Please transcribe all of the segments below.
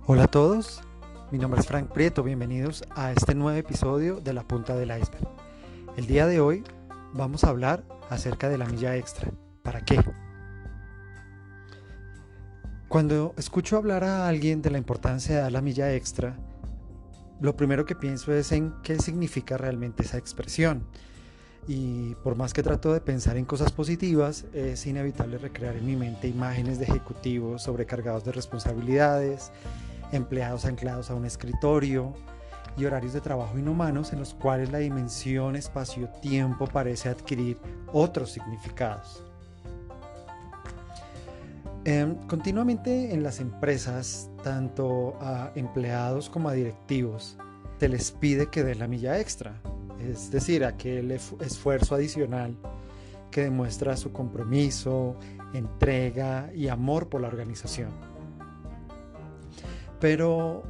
Hola a todos, mi nombre es Frank Prieto, bienvenidos a este nuevo episodio de La Punta del Iceberg. El día de hoy vamos a hablar acerca de la milla extra. ¿Para qué? Cuando escucho hablar a alguien de la importancia de dar la milla extra, lo primero que pienso es en qué significa realmente esa expresión. Y por más que trato de pensar en cosas positivas, es inevitable recrear en mi mente imágenes de ejecutivos sobrecargados de responsabilidades, empleados anclados a un escritorio y horarios de trabajo inhumanos en los cuales la dimensión espacio-tiempo parece adquirir otros significados. Continuamente en las empresas, tanto a empleados como a directivos, se les pide que den la milla extra, es decir, aquel esfuerzo adicional que demuestra su compromiso, entrega y amor por la organización. Pero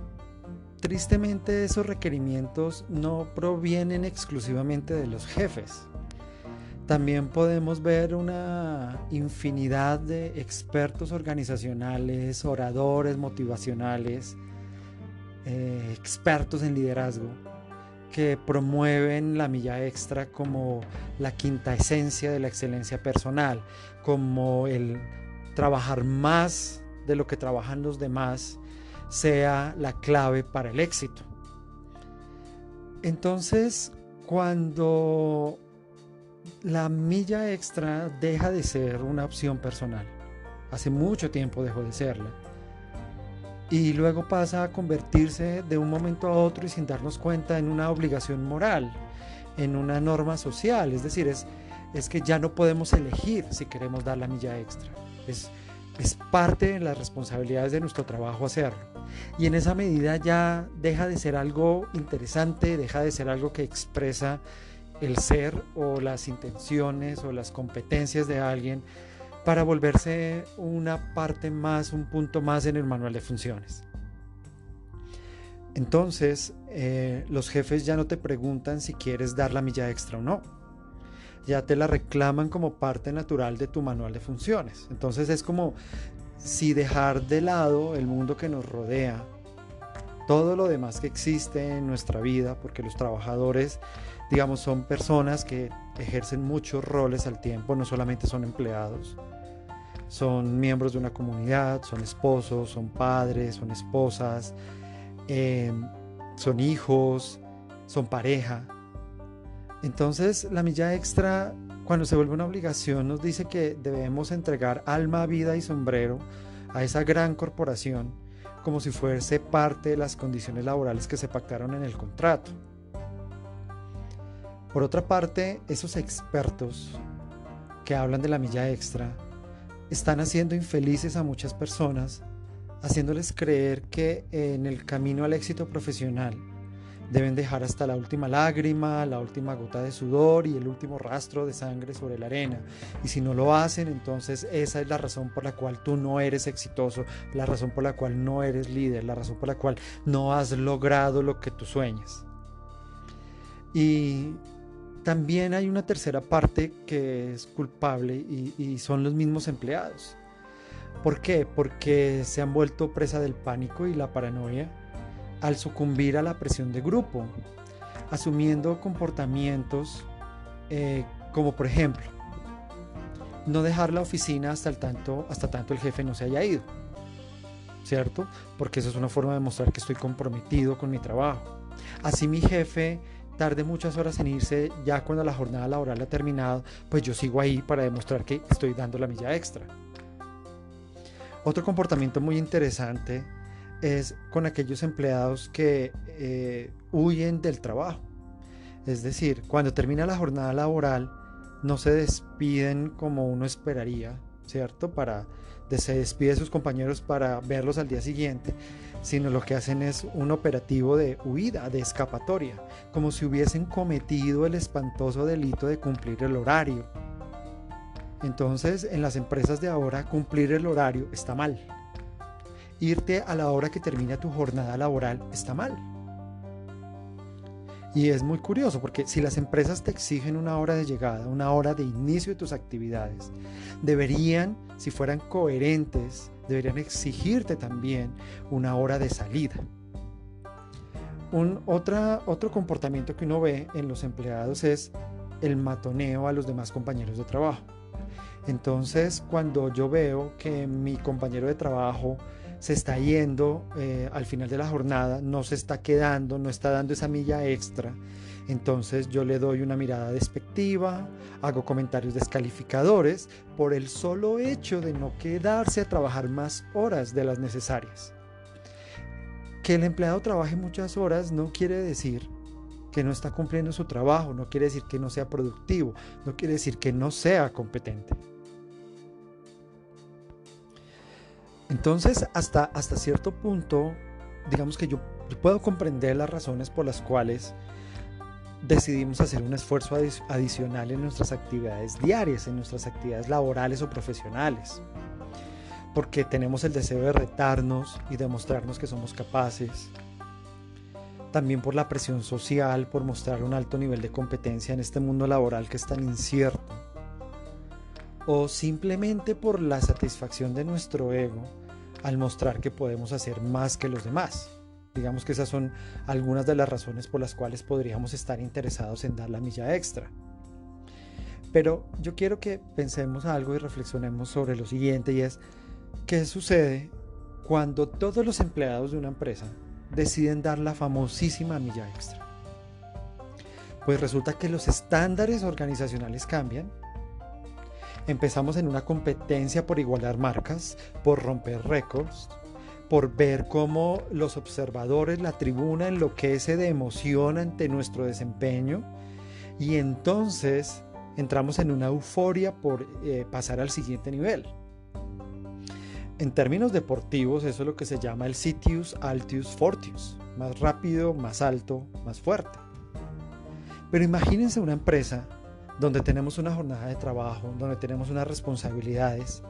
tristemente esos requerimientos no provienen exclusivamente de los jefes. También podemos ver una infinidad de expertos organizacionales, oradores motivacionales, expertos en liderazgo, que promueven la milla extra como la quinta esencia de la excelencia personal, como el trabajar más de lo que trabajan los demás sea la clave para el éxito. Entonces, cuando la milla extra deja de ser una opción personal, hace mucho tiempo dejó de serla, y luego pasa a convertirse de un momento a otro y sin darnos cuenta en una obligación moral, en una norma social, es decir, es que ya no podemos elegir si queremos dar la milla extra, es parte de las responsabilidades de nuestro trabajo hacerlo, y en esa medida ya deja de ser algo interesante, deja de ser algo que expresa el ser o las intenciones o las competencias de alguien, para volverse una parte más, un punto más en el manual de funciones. Entonces, los jefes ya no te preguntan si quieres dar la milla extra o no. Ya te la reclaman como parte natural de tu manual de funciones. Entonces es como si dejar de lado el mundo que nos rodea, todo lo demás que existe en nuestra vida, porque los trabajadores, digamos, son personas que ejercen muchos roles al tiempo, no solamente son empleados. Son miembros de una comunidad, son esposos, son padres, son esposas, eh, son hijos, son pareja. Entonces la milla extra, cuando se vuelve una obligación, nos dice que debemos entregar alma, vida y sombrero a esa gran corporación, como si fuese parte de las condiciones laborales que se pactaron en el contrato. Por otra parte, esos expertos que hablan de la milla extra están haciendo infelices a muchas personas, haciéndoles creer que en el camino al éxito profesional deben dejar hasta la última lágrima, la última gota de sudor y el último rastro de sangre sobre la arena. Y si no lo hacen, entonces esa es la razón por la cual tú no eres exitoso, la razón por la cual no eres líder, la razón por la cual no has logrado lo que tú sueñas. Y también hay una tercera parte que es culpable y son los mismos empleados. ¿Por qué? Porque se han vuelto presa del pánico y la paranoia al sucumbir a la presión de grupo, asumiendo comportamientos como por ejemplo, no dejar la oficina hasta tanto el jefe no se haya ido, ¿cierto? Porque eso es una forma de mostrar que estoy comprometido con mi trabajo. Así mi jefe tarde muchas horas en irse, ya cuando la jornada laboral ha terminado, pues yo sigo ahí para demostrar que estoy dando la milla extra. Otro comportamiento muy interesante es con aquellos empleados que huyen del trabajo. Es decir, cuando termina la jornada laboral, no se despiden como uno esperaría, ¿cierto? Se despide de sus compañeros para verlos al día siguiente, sino lo que hacen es un operativo de huida, de escapatoria, como si hubiesen cometido el espantoso delito de cumplir el horario. Entonces, en las empresas de ahora, cumplir el horario está mal. Irte a la hora que termina tu jornada laboral está mal. Y es muy curioso porque si las empresas te exigen una hora de llegada, una hora de inicio de tus actividades, deberían, si fueran coherentes, deberían exigirte también una hora de salida. Otro comportamiento que uno ve en los empleados es el matoneo a los demás compañeros de trabajo. Entonces, cuando yo veo que mi compañero de trabajo se está yendo al final de la jornada, no se está quedando, no está dando esa milla extra, entonces yo le doy una mirada despectiva, hago comentarios descalificadores por el solo hecho de no quedarse a trabajar más horas de las necesarias. Que el empleado trabaje muchas horas no quiere decir que no está cumpliendo su trabajo, no quiere decir que no sea productivo, no quiere decir que no sea competente. Entonces, hasta cierto punto, digamos que yo puedo comprender las razones por las cuales decidimos hacer un esfuerzo adicional en nuestras actividades diarias, en nuestras actividades laborales o profesionales. Porque tenemos el deseo de retarnos y demostrarnos que somos capaces. También por la presión social, por mostrar un alto nivel de competencia en este mundo laboral que es tan incierto. O simplemente por la satisfacción de nuestro ego al mostrar que podemos hacer más que los demás. Digamos que esas son algunas de las razones por las cuales podríamos estar interesados en dar la milla extra. Pero yo quiero que pensemos algo y reflexionemos sobre lo siguiente, y es ¿qué sucede cuando todos los empleados de una empresa deciden dar la famosísima milla extra? Pues resulta que los estándares organizacionales cambian. Empezamos en una competencia por igualar marcas, por romper récords, por ver cómo los observadores, la tribuna enloquece de emoción ante nuestro desempeño, y entonces entramos en una euforia por pasar al siguiente nivel. En términos deportivos, eso es lo que se llama el Citius Altius Fortius, más rápido, más alto, más fuerte. Pero imagínense una empresa donde tenemos una jornada de trabajo, donde tenemos unas responsabilidades,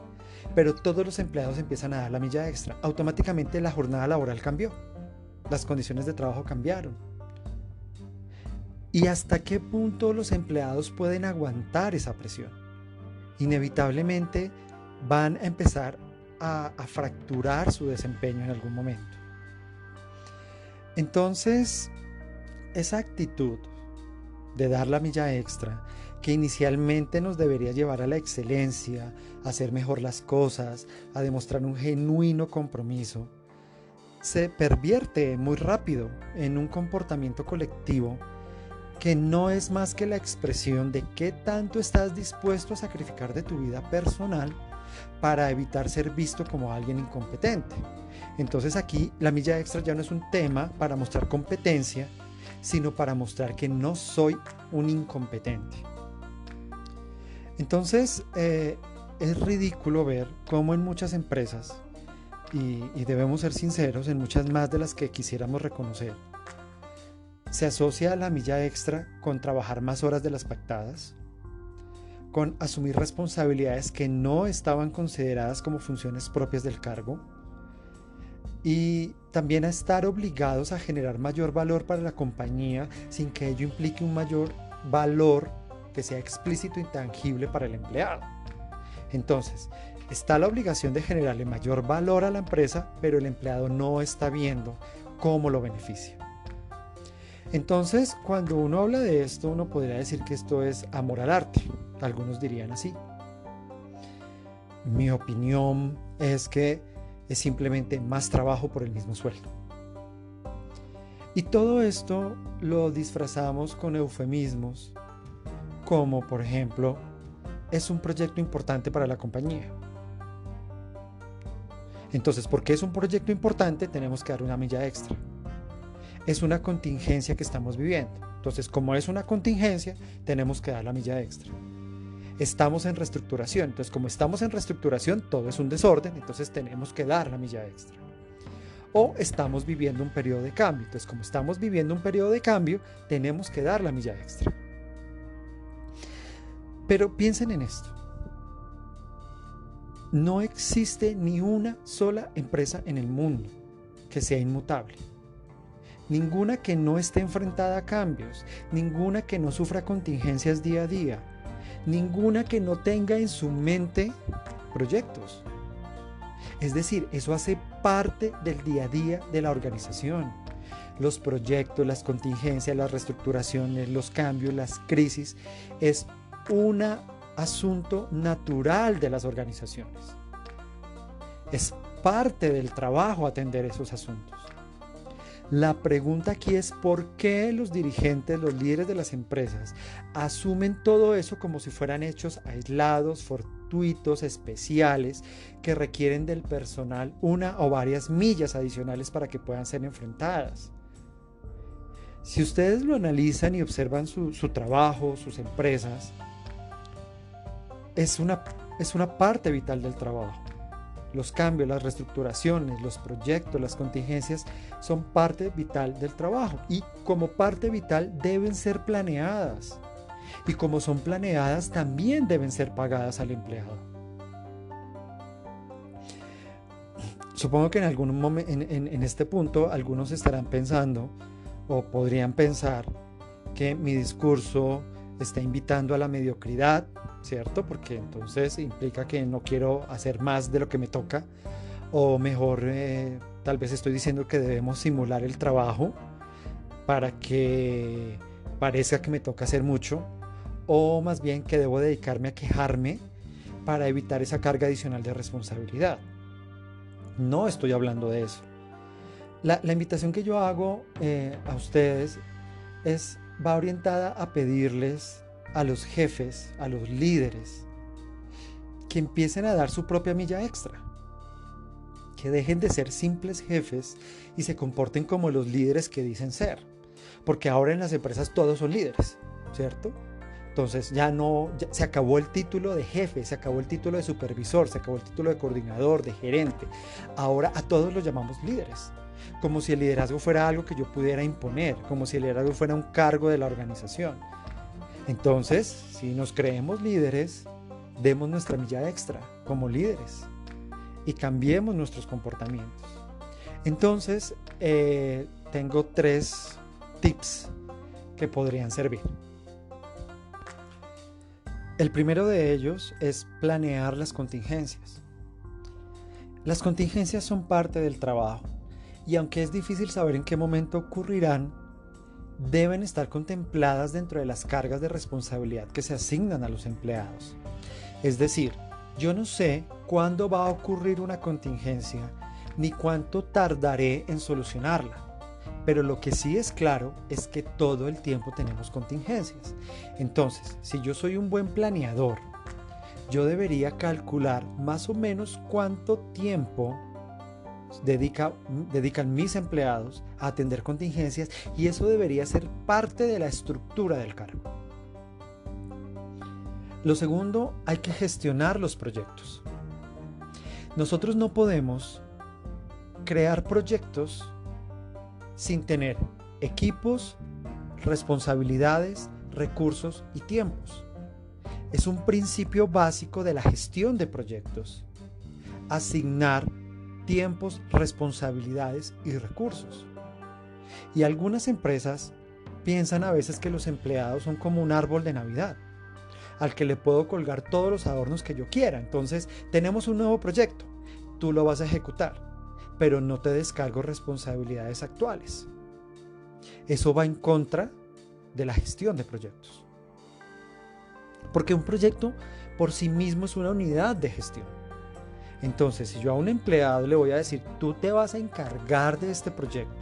pero todos los empleados empiezan a dar la milla extra. Automáticamente la jornada laboral cambió, las condiciones de trabajo cambiaron. ¿Y hasta qué punto los empleados pueden aguantar esa presión? Inevitablemente van a empezar a fracturar su desempeño en algún momento. Entonces, esa actitud de dar la milla extra, que inicialmente nos debería llevar a la excelencia, a hacer mejor las cosas, a demostrar un genuino compromiso, se pervierte muy rápido en un comportamiento colectivo que no es más que la expresión de qué tanto estás dispuesto a sacrificar de tu vida personal para evitar ser visto como alguien incompetente. Entonces aquí la milla extra ya no es un tema para mostrar competencia, sino para mostrar que no soy un incompetente. Entonces es ridículo ver cómo en muchas empresas, y debemos ser sinceros, en muchas más de las que quisiéramos reconocer, se asocia la milla extra con trabajar más horas de las pactadas, con asumir responsabilidades que no estaban consideradas como funciones propias del cargo, y también a estar obligados a generar mayor valor para la compañía sin que ello implique un mayor valor que sea explícito e intangible para el empleado. Entonces, está la obligación de generarle mayor valor a la empresa, pero el empleado no está viendo cómo lo beneficia. Entonces, cuando uno habla de esto, uno podría decir que esto es amor al arte. Algunos dirían así. Mi opinión es que es simplemente más trabajo por el mismo sueldo. Y todo esto lo disfrazamos con eufemismos, como por ejemplo, es un proyecto importante para la compañía. Entonces, porque es un proyecto importante, tenemos que dar una milla extra. Es una contingencia que estamos viviendo. Entonces, como es una contingencia, tenemos que dar la milla extra. Estamos en reestructuración. Entonces, como estamos en reestructuración, todo es un desorden, entonces tenemos que dar la milla extra. O estamos viviendo un periodo de cambio. Entonces, como estamos viviendo un periodo de cambio, tenemos que dar la milla extra. Pero piensen en esto. No existe ni una sola empresa en el mundo que sea inmutable. ninguna que no esté enfrentada a cambios, ninguna que no sufra contingencias día a día, ninguna que no tenga en su mente proyectos. Es decir, eso hace parte del día a día de la organización. Los proyectos, las contingencias, las reestructuraciones, los cambios, las crisis, es un asunto natural de las organizaciones. Es parte del trabajo atender esos asuntos. La pregunta aquí es ¿por qué los dirigentes, los líderes de las empresas asumen todo eso como si fueran hechos aislados, fortuitos, especiales, que requieren del personal una o varias millas adicionales para que puedan ser enfrentadas? Si ustedes lo analizan y observan su trabajo, sus empresas, es una parte vital del trabajo. Los cambios, las reestructuraciones, los proyectos, las contingencias son parte vital del trabajo y como parte vital deben ser planeadas. Y como son planeadas, también deben ser pagadas al empleado. Supongo que en algún momento, en este punto, algunos estarán pensando o podrían pensar que mi discurso está invitando a la mediocridad, ¿cierto? Porque entonces implica que no quiero hacer más de lo que me toca, o mejor, tal vez estoy diciendo que debemos simular el trabajo para que parezca que me toca hacer mucho, o más bien que debo dedicarme a quejarme para evitar esa carga adicional de responsabilidad. No estoy hablando de eso. La invitación que yo hago a ustedes va orientada a pedirles a los jefes, a los líderes, que empiecen a dar su propia milla extra, que dejen de ser simples jefes y se comporten como los líderes que dicen ser, porque ahora en las empresas todos son líderes, ¿cierto? Entonces ya se acabó el título de jefe, se acabó el título de supervisor, se acabó el título de coordinador, de gerente. Ahora a todos los llamamos líderes, como si el liderazgo fuera algo que yo pudiera imponer, como si el liderazgo fuera un cargo de la organización. Entonces, si nos creemos líderes, demos nuestra milla extra como líderes y cambiemos nuestros comportamientos. Entonces, tengo 3 tips que podrían servir. El primero de ellos es planear las contingencias. Las contingencias son parte del trabajo y aunque es difícil saber en qué momento ocurrirán, deben estar contempladas dentro de las cargas de responsabilidad que se asignan a los empleados. Es decir, yo no sé cuándo va a ocurrir una contingencia ni cuánto tardaré en solucionarla. Pero lo que sí es claro es que todo el tiempo tenemos contingencias. Entonces, si yo soy un buen planeador, yo debería calcular más o menos cuánto tiempo dedican mis empleados a atender contingencias y eso debería ser parte de la estructura del cargo. Lo segundo, hay que gestionar los proyectos. Nosotros no podemos crear proyectos sin tener equipos, responsabilidades, recursos y tiempos. Es un principio básico de la gestión de proyectos. Asignar tiempos, responsabilidades y recursos. Y algunas empresas piensan a veces que los empleados son como un árbol de Navidad, al que le puedo colgar todos los adornos que yo quiera. Entonces, tenemos un nuevo proyecto, tú lo vas a ejecutar, pero no te descargo responsabilidades actuales. Eso va en contra de la gestión de proyectos. Porque un proyecto por sí mismo es una unidad de gestión. Entonces, si yo a un empleado le voy a decir, tú te vas a encargar de este proyecto,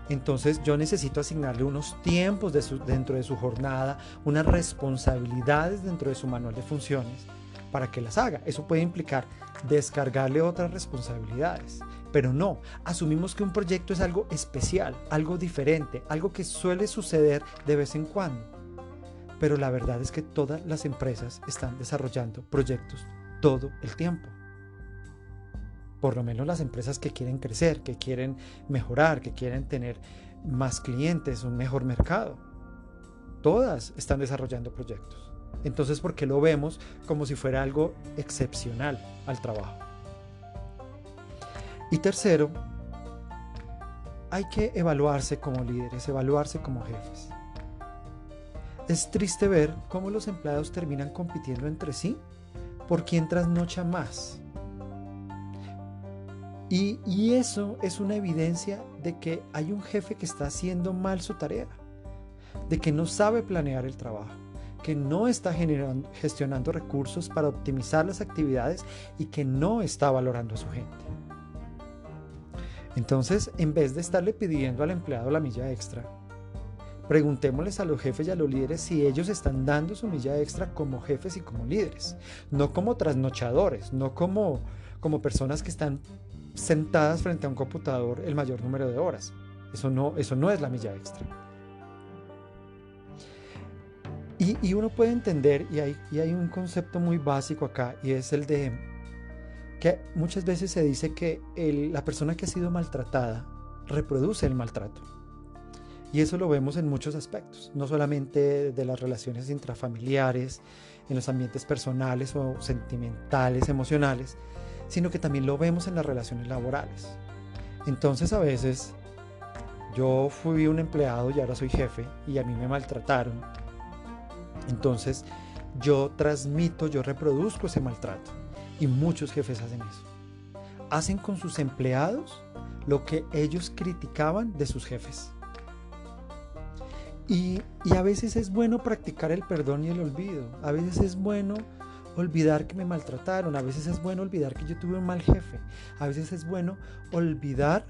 entonces yo necesito asignarle unos tiempos dentro de su jornada, unas responsabilidades dentro de su manual de funciones para que las haga. Eso puede implicar descargarle otras responsabilidades, pero no, asumimos que un proyecto es algo especial, algo diferente, algo que suele suceder de vez en cuando. Pero la verdad es que todas las empresas están desarrollando proyectos todo el tiempo. Por lo menos las empresas que quieren crecer, que quieren mejorar, que quieren tener más clientes, un mejor mercado. Todas están desarrollando proyectos. Entonces, ¿por qué lo vemos como si fuera algo excepcional al trabajo? Y tercero, hay que evaluarse como líderes, evaluarse como jefes. Es triste ver cómo los empleados terminan compitiendo entre sí por quién trasnocha más. Y eso es una evidencia de que hay un jefe que está haciendo mal su tarea, de que no sabe planear el trabajo, que no está gestionando recursos para optimizar las actividades y que no está valorando a su gente. Entonces, en vez de estarle pidiendo al empleado la milla extra, preguntémosles a los jefes y a los líderes si ellos están dando su milla extra como jefes y como líderes, no como trasnochadores, no como personas que están sentadas frente a un computador el mayor número de horas. Eso no es la milla extra. Y uno puede entender, y hay un concepto muy básico acá, y es el de que muchas veces se dice que la persona que ha sido maltratada reproduce el maltrato. Y eso lo vemos en muchos aspectos, no solamente de las relaciones intrafamiliares, en los ambientes personales o sentimentales, emocionales, sino que también lo vemos en las relaciones laborales. Entonces a veces yo fui un empleado y ahora soy jefe y a mí me maltrataron. Entonces yo transmito, yo reproduzco ese maltrato y muchos jefes hacen eso. Hacen con sus empleados lo que ellos criticaban de sus jefes. Y a veces es bueno practicar el perdón y el olvido. A veces es bueno olvidar que me maltrataron. A veces es bueno olvidar que yo tuve un mal jefe. A veces es bueno olvidar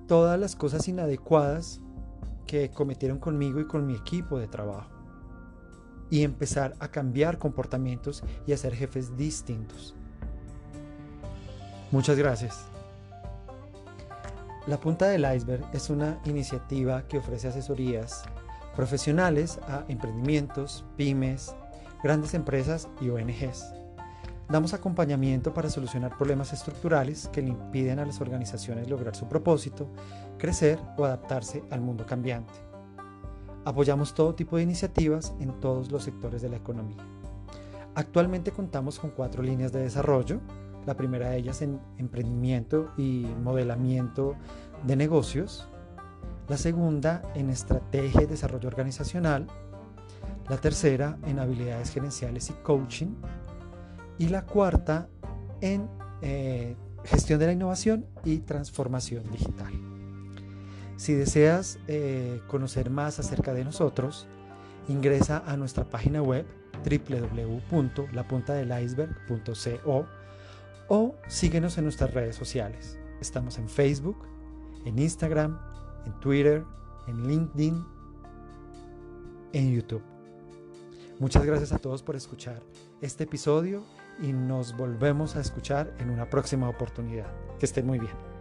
todas las cosas inadecuadas que cometieron conmigo y con mi equipo de trabajo. Y empezar a cambiar comportamientos y a ser jefes distintos. Muchas gracias. La Punta del Iceberg es una iniciativa que ofrece asesorías profesionales a emprendimientos, pymes, grandes empresas y ONGs. Damos acompañamiento para solucionar problemas estructurales que le impiden a las organizaciones lograr su propósito, crecer o adaptarse al mundo cambiante. Apoyamos todo tipo de iniciativas en todos los sectores de la economía. Actualmente contamos con 4 líneas de desarrollo. La primera de ellas en emprendimiento y modelamiento de negocios. La segunda en estrategia y desarrollo organizacional. La tercera en habilidades gerenciales y coaching. Y la cuarta en gestión de la innovación y transformación digital. Si deseas conocer más acerca de nosotros, ingresa a nuestra página web www.lapuntadeliceberg.co o síguenos en nuestras redes sociales. Estamos en Facebook, en Instagram, en Twitter, en LinkedIn, en YouTube. Muchas gracias a todos por escuchar este episodio y nos volvemos a escuchar en una próxima oportunidad. Que estén muy bien.